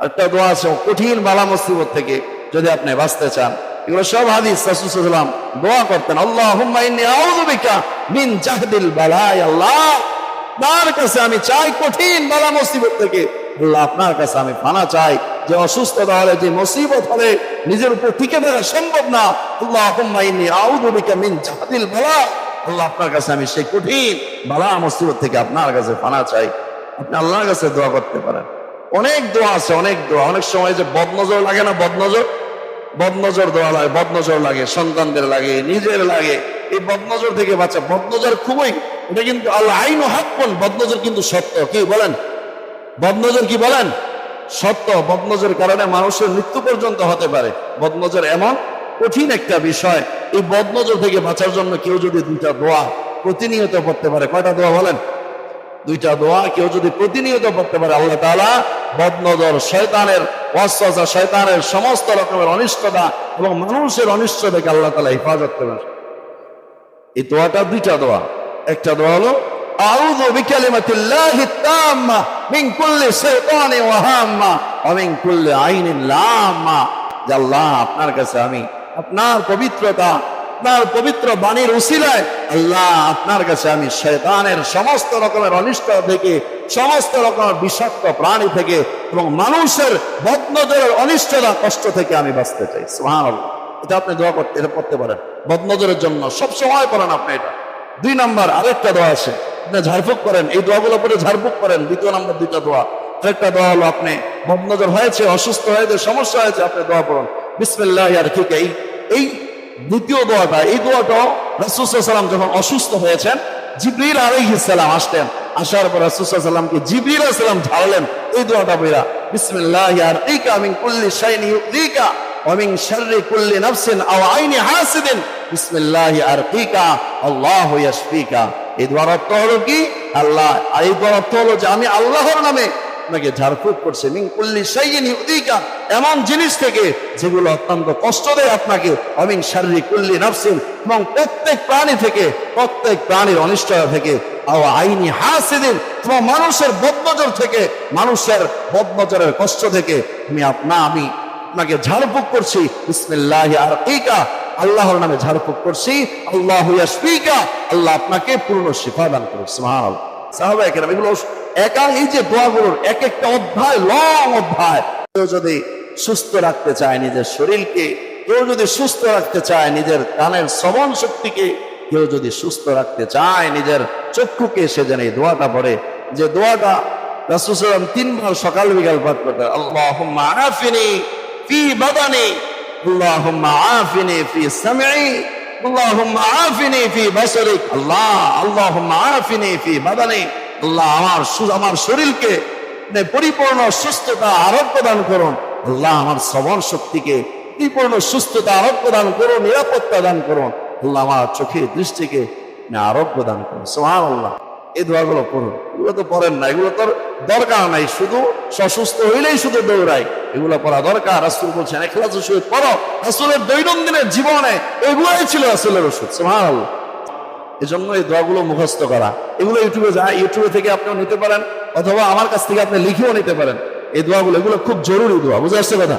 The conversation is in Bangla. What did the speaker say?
একটা দোয়া আছে কঠিন বালা মুসিবত থেকে যদি আপনি বাঁচতে চান, এগুলো সব হাদিস। রাসূল সাল্লাল্লাহু আলাইহি ওয়াসাল্লাম দোয়া করতেন, আল্লাহুম্মা ইন্নী আউযু বিকা মিন জাহদিল বালায়। আল্লাহ, আপনার কাছে আমি চাই কঠিন বালা মুসিবত থেকে। আল্লাহ, আপনার কাছে আমি পানা চাই যে অসুস্থতা হলে, যে মুসিবত হলে নিজের উপর টিকে থাকা সম্ভব না। আল্লাহুম্মা ইন্নী আউযু বিকা মিন জাহদিল বালা। আল্লাহ, আপনার কাছে আমি সেই কঠিন বালা মুসিবত থেকে আপনার কাছে পানা চাই। আপনি আল্লাহর কাছে দোয়া করতে পারেন। অনেক দোয়া আছে, অনেক দোয়া। অনেক সময় যে বদনজর লাগে না, বদনজর দোয়া লাগে, বদনজর লাগে, সন্তানদের লাগে, নিজের লাগে। এই বদনজর থেকে বাঁচা, বদনজর খুবই, এটা কিন্তু আল্লাহ আইন ও হাক্কুন, বদনজর কিন্তু সত্য। কি বলেন? বদনজর কি বলেন? সত্য। বদনজরের কারণে মানুষের মৃত্যু পর্যন্ত হতে পারে। বদনজর এমন কঠিন একটা বিষয়। এই বদনজর থেকে বাঁচার জন্য কেউ যদি দুইটা দোয়া প্রতিনিয়ত পড়তে পারে, কয়টা দোয়া বলেন? দুইটা দোয়া কেউ যদি প্রতিনিয়ত পড়তে পারে, আল্লাহ তাআলা বদনজর, শয়তানের ওয়াসওয়াসা, শয়তানের সমস্ত রকমের অনিষ্টতা এবং মানুষের অনিষ্ট থেকে আল্লাহ তাআলা হেফাজত করবেন। এই দোয়াটা দুইটা দোয়া। একটা দোয়া হলো আউযু বিকালিমাতিল্লাহি তাম্মা মিন কুল্লি শাইতানিন ওয়া হাম্মা ওয়া মিন কুল্লি আইনিন লাম্মা। যে আল্লাহ, আপনার কাছে আমি আপনার পবিত্রতা, আপনার পবিত্র বাণীর উসিলায় আল্লাহ, আপনার কাছে আমি শয়তানের সমস্ত রকমের অনিষ্ট থেকে, সমস্ত রকমের বিষাক্ত প্রাণী থেকে এবং মানুষের বদনজরের অনিষ্টতা, কষ্ট থেকে আমি বাঁচতে চাই। সুবহানাল্লাহ। এটা আপনি দোয়া করতে, এটা পড়তে পারেন বদনজরের জন্য, সব সময় করেন আপনি এটা। দুই নাম্বার আরেকটা দোয়া আছে, আপনি ঝাড়ফুঁক করেন, এই দোয়াগুলো পরে ঝাড়ফুঁক করেন। দ্বিতীয় নাম্বার দুইটা দোয়া। আরেকটা দোয়া হলো আপনি বদনজর হয়েছে, অসুস্থ হয়েছে, সমস্যা হয়েছে, আপনি দোয়া পড়ুন বিসমিল্লাহি আরকিকা। এই দ্বিতীয় দোয়াটা, এই দোয়াটা রাসূল সাল্লাল্লাহু আলাইহি ওয়াসাল্লাম যখন অসুস্থ হয়েছেন, জিবরিল আলাইহিস সালাম আসতেন। আসার পর রাসূল সাল্লাল্লাহু আলাইহি ওয়াসাল্লামকে জিবরিল আলাইহিস সালাম ঝাড়লেন এই দোয়াটা বইরা, বিসমিল্লাহি আরকিকা মিন কুল্লি শাইইন ইউযিকা ওয়া মিন শাররি কুল্লি নাফসিন আও আইনি হাসিদিন বিসমিল্লাহি আরকিকা আল্লাহু ইয়াশফিকা। এই দোয়ার অর্থ হলো কি? আল্লাহ, এই দোয়ার অর্থ হলো যে আমি আল্লাহর নামে আপনাকে ঝাড়ফুঁক করছে, মিন কুল্লি শাইইন ইউযিকা, এমন জিনিস থেকে যেগুলো অত্যন্ত কষ্ট দেয় আপনাকে, অমিন শাররি কুল্লি নাফসিন, এবং প্রত্যেক প্রাণী থেকে, প্রত্যেক প্রাণীর অনিষ্টতা থেকে, আও আইনি হাসিদিন, এবং মানুষের বদনজর থেকে, মানুষের বদনজরের কষ্ট থেকে আমি আপনাকে ঝাড়ফুঁক করছি বিসমিল্লাহি আরকিকা, আল্লাহর নামে ঝাড়ফুঁক করছি, আল্লাহু ইয়াশফিকা, আল্লাহ আপনাকে পূর্ণ শিফা দান করুন। সুবহানাল্লাহ। সাহাবায়ে কেরাম এগুলো একা, এই যে দোয়াগুলোর এক একটা অধ্যায়, লং অধ্যায়। কেউ যদি সুস্থ রাখতে চায় নিজের শরীরকে, কেউ যদি সুস্থ রাখতে চায় নিজের কানের শ্রবণ শক্তিকে, কেউ যদি সুস্থ রাখতে চায় নিজের চক্ষুকে, সে যেন এই দোয়াটা পড়ে। যে দোয়াটা রাসূল সাল্লাল্লাহু আলাইহি ওয়াসাল্লাম 3 বার সকাল বিকাল পাঠ করতেন। আল্লাহুম্মা আফিনি ফি বাদানি, আল্লাহুম্মা আফিনি ফি সামঈ, আল্লাহুম্মা আফিনি ফি বাসারি। আল্লাহুম্মা আফিনি ফি বাদানি। আল্লাহ, আমার শরীরকে পরিপূর্ণ সুস্থতা, আরোগ্য দান করুন। আল্লাহ, আমার শ্রবণ শক্তিকে পরিপূর্ণ সুস্থতা, আরোগ্য দান করুন, নিরাপত্তা দান করুন। আল্লাহ, আমার চোখের দৃষ্টিকে আরোগ্য দান করুন। সুবহানাল্লাহ। এই দোয়াগুলো পড়ুন। এগুলো তো পড়েন না, এগুলো তোর দরকার নাই, শুধু অসুস্থ হইলেই শুধু দৌড়াই, এগুলো পড়া দরকার। রাসূল বলছেন ইখলাসের সহিত পড়ো। রাসূলের দৈনন্দিনের জীবনে এগুলোই ছিল রাসূলের ওষুধ। সুবহানাল্লাহ। এজন্য এই দোয়াগুলো মুখস্থ করা, এগুলো ইউটিউবে থেকে আপনিও নিতে পারেন, অথবা আমার কাছ থেকে আপনি লিখেও নিতে পারেন। এই দোয়াগুলো, এগুলো খুব জরুরি দোয়া। বুঝে আসছে কথা?